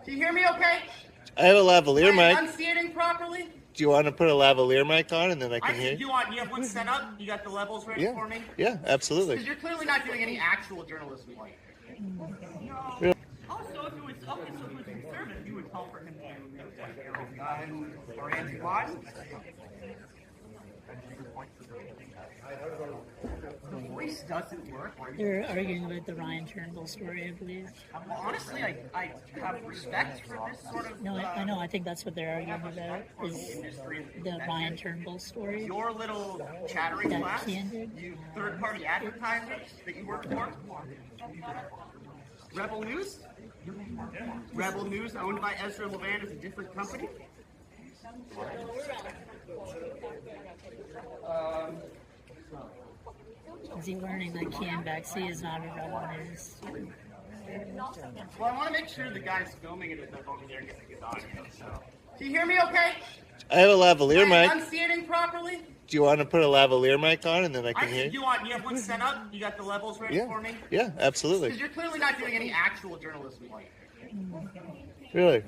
Do you hear me okay? I have a lavalier Am I mic. enunciating properly? Do you want to put a lavalier mic on and then I can hear You have one set up? You got the levels ready for me? Yeah, absolutely. Because you're clearly not doing any actual journalism like. Yeah. Also, if it was conservative, you would call for him to or anti-wise. The voice doesn't work. They're arguing about the Ryan Turnbull story, I believe. Honestly, I have respect for this sort of... No, I know. I think that's what they're arguing about, is the Ryan Turnbull story. Your little chattering that class, candid. you third-party advertisers that you work for. Rebel News? Rebel News, owned by Ezra Levant, is a different company. Is he learning that Canvaxy is not a Rebel News? Well, I want to make sure the guys filming it over there get a good audio. So, do you hear me okay? I have a lavalier Am I mic. enunciating properly? Do you want to put a lavalier mic on and then I can hear You have one set up? You got the levels ready for me? Yeah, absolutely. Because you're clearly not doing any actual journalism like. Really?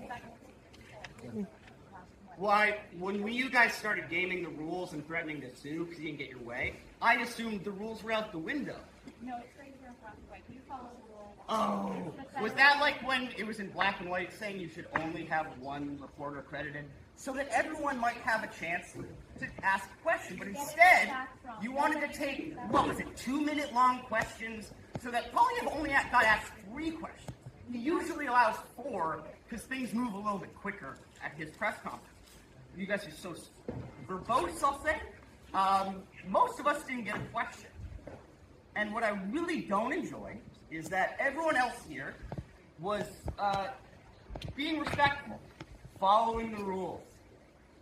Why, when you guys started gaming the rules and threatening to sue because you didn't get your way, I assumed the rules were out the window. No, it's right here in black and white. You follow the rules. Oh, was that like when it was in black and white saying you should only have one reporter accredited so that everyone might have a chance to ask a question? But instead, you wanted to take, what was it, 2-minute long questions so that Polyev only got asked 3 questions. He usually allows 4 because things move a little bit quicker at his press conference. You guys are so verbose, I'll say. Most of us didn't get a question. And what I really don't enjoy is that everyone else here was being respectful, following the rules,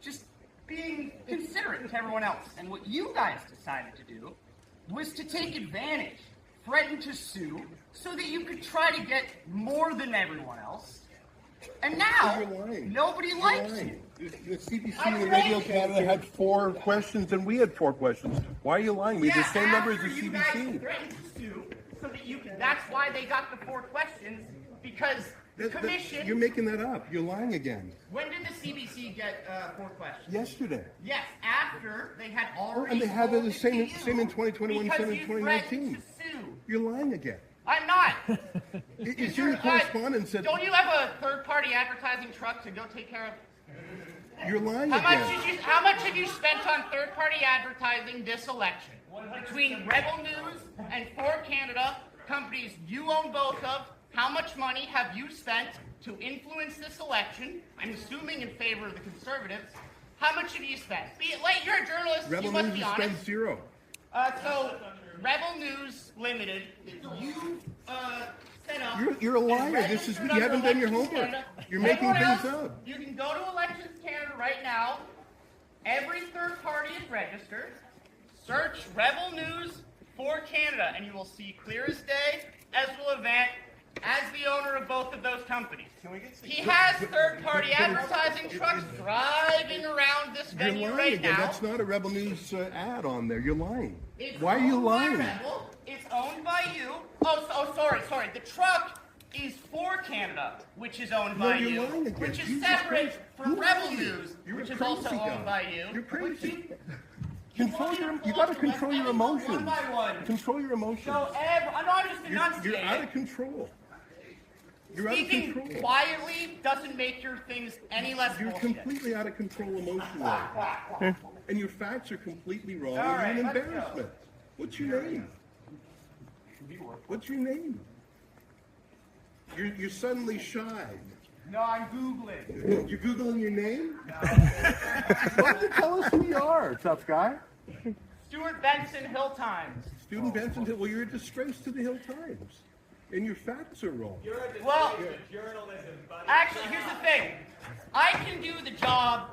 just being considerate to everyone else. And what you guys decided to do was to take advantage, threaten to sue, so that you could try to get more than everyone else. And now, nobody likes you. The CBC and Radio Canada had 4 questions and we had 4 questions. Why are you lying? We had the same number as the You guys CBC. threatened to sue so that you can, that's why they got the 4 questions, because the commission... You're making that up. You're lying again. When did the CBC get 4 questions? Yesterday. Yes, after they had already... And they had the spoken same to in 2021 and same in 2019. To sue. You're lying again. I'm not. It's in the correspondence that Don't you have a third-party advertising truck to go take care of? you're lying again. How much have you spent on third-party advertising this election? Between Rebel News and For Canada, companies you own both of, how much money have you spent to influence this election? I'm assuming in favor of the Conservatives. How much have you spent? You're a journalist, Rebel you must News be has honest. spent 0. So, Rebel News Limited, you set up... You're a liar. You haven't done your homework. You're making things up. You can go to Elections Canada right now. Every third party is registered. Search Rebel News For Canada, and you will see clear as day Ezra Levant as the owner of both of those companies. He has third-party advertising trucks driving around this You're venue lying right again. now. That's not a Rebel News ad on there. You're lying. It's Why are you owned by lying? Rebel. It's owned by you. Sorry. The truck is For Canada, which is owned by you're you, lying again. which is Jesus separate Christ. from Who Rebel are you? News, You're which a is also crazy guy. owned by you. You're crazy. You You got to control your emotions. One by one. Control your emotions. So, I'm just You're enunciating. out of control. You're out of Speaking control. quietly doesn't make your things any less You're bullshit. completely out of control emotionally. And your facts are completely wrong. All right, and you're an let's go. embarrassment. What's your name? What's your name? You're suddenly shy. No, I'm Googling. You're Googling your name? Why don't you tell us who you are, tough guy? Stuart Benson, Hill Times. Student Benson, well, you're a disgrace to the Hill Times. And your facts are wrong. Well, actually, here's the thing. I can do the job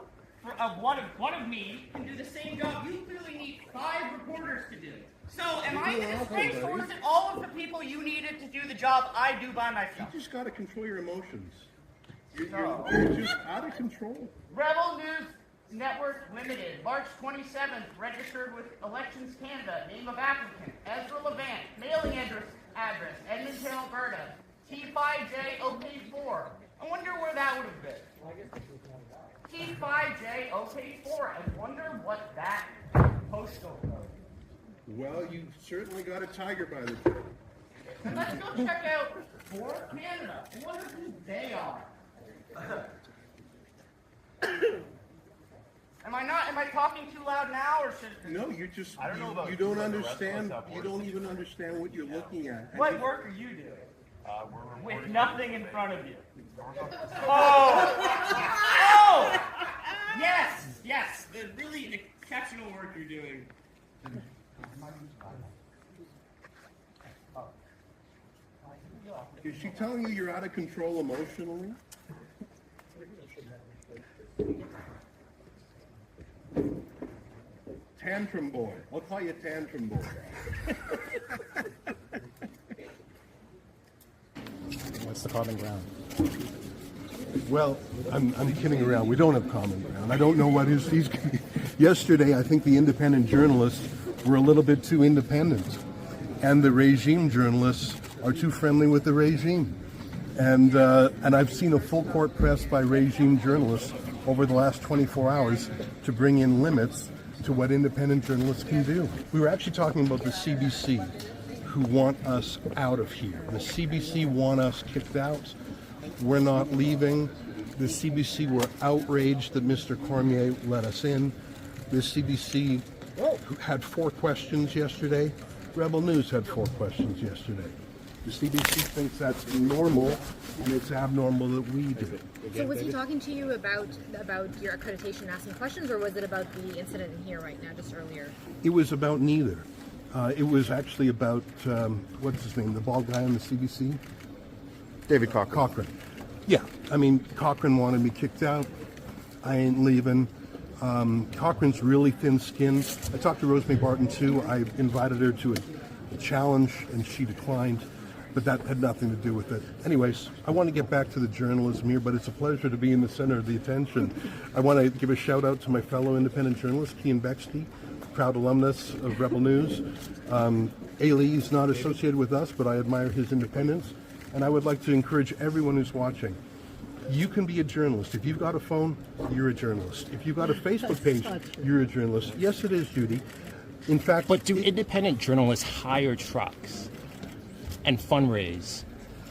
of one of me can do the same job you clearly need 5 reporters to do. So, am I the disgrace, or is it all of the people you needed to do the job I do by myself? You just got to control your emotions. You're just out of control. Rebel News Network Limited, March 27th, registered with Elections Canada, name of applicant, Ezra Levant, mailing address, Edmonton, Alberta, T5J OK4. 4. I wonder where that would have been. T5J OK4. I wonder what that postal code. Well, you certainly got a tiger by the tail. Let's go check out for Canada. I wonder who they are. Am I talking too loud now, or should? No, you're just, you don't understand, you don't even understand what you're looking at. What work are you doing? With nothing in front of you. Oh! Yes, the really exceptional work you're doing. Is she telling you you're out of control emotionally? Tantrum Boy. I'll call you Tantrum Boy. What's the common ground? Well, I'm kidding around. We don't have common ground. I don't know what he's yesterday, I think the independent journalists were a little bit too independent. And the regime journalists are too friendly with the regime. And I've seen a full court press by regime journalists over the last 24 hours to bring in limits to what independent journalists can do. We were actually talking about the CBC, who want us out of here. The CBC want us kicked out. We're not leaving. The CBC were outraged that Mr. Cormier let us in. The CBC had 4 questions yesterday. Rebel News had 4 questions yesterday. The CBC thinks that's normal, and it's abnormal that we do it. So was he talking to you about your accreditation, asking questions, or was it about the incident in here right now, just earlier? It was about neither. It was actually about, what's his name, the bald guy on the CBC? David Cochran. Cochran. Yeah, I mean, Cochran wanted me kicked out. I ain't leaving. Cochran's really thin-skinned. I talked to Rosemary Barton, too. I invited her to a challenge, and she declined. But that had nothing to do with it. Anyways, I want to get back to the journalism here, but it's a pleasure to be in the center of the attention. I want to give a shout out to my fellow independent journalist, Cian Bexley, proud alumnus of Rebel News. Ailey is not associated with us, but I admire his independence. And I would like to encourage everyone who's watching. You can be a journalist. If you've got a phone, you're a journalist. If you've got a Facebook page, you're a journalist. Yes, it is, Judy. In fact... But do independent journalists hire trucks and fundraise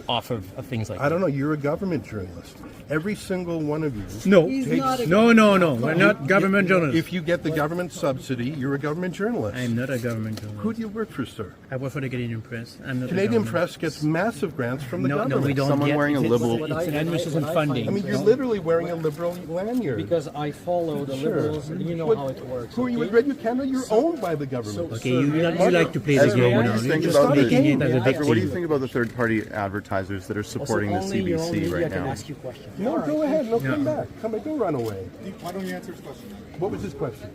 off of things like that? I don't know. You're a government journalist. Every single one of you. No, takes, no. We're not government journalists. If you get the government subsidy, you're a government journalist. I'm not a government journalist. Who do you work for, sir? I work for the Canadian Press. I'm not Canadian Press gets massive grants from the government. No, we don't. Someone get, wearing a liberal- It's an administration funding. I mean, you're literally wearing a liberal lanyard. Because I follow the liberals, and you know how it works. Who are you with Radio Canada? You're owned by the government. Okay, you like to play the Ezra, game what do now. you think You're about just making it as a Ezra, victim. what do you think about the third-party advertisers that are supporting the CBC right now? Ask you questions. No, go ahead. No, come back. Come back. Don't run away. Why don't you answer his question? What was his question?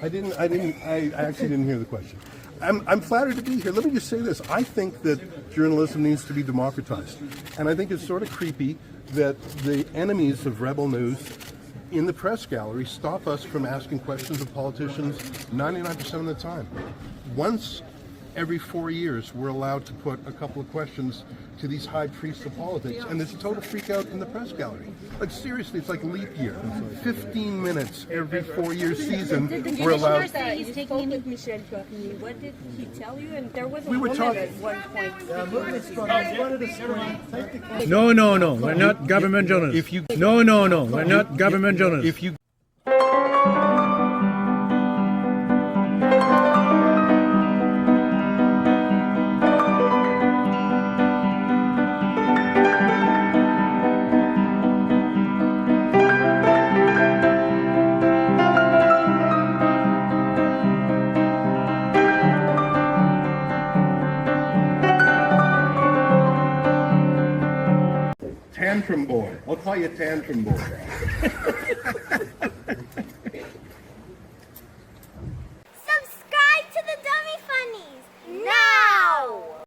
I actually didn't hear the question. I'm flattered to be here. Let me just say this. I think that journalism needs to be democratized. And I think it's sort of creepy that the enemies of Rebel News in the press gallery stop us from asking questions of politicians 99% of the time. Once every 4 years, we're allowed to put a couple of questions to these high priests of politics, and there's a total freak out in the press gallery. Like, seriously, it's like leap year. 15 minutes every 4-year season, we're allowed. Say he's taking with Michel Cormier. What did he tell you? And there was a We were woman talking- at one point. No. We're not government journalists. If you No. We're not government journalists. If you Tantrum Boy. I'll call you Tantrum Boy.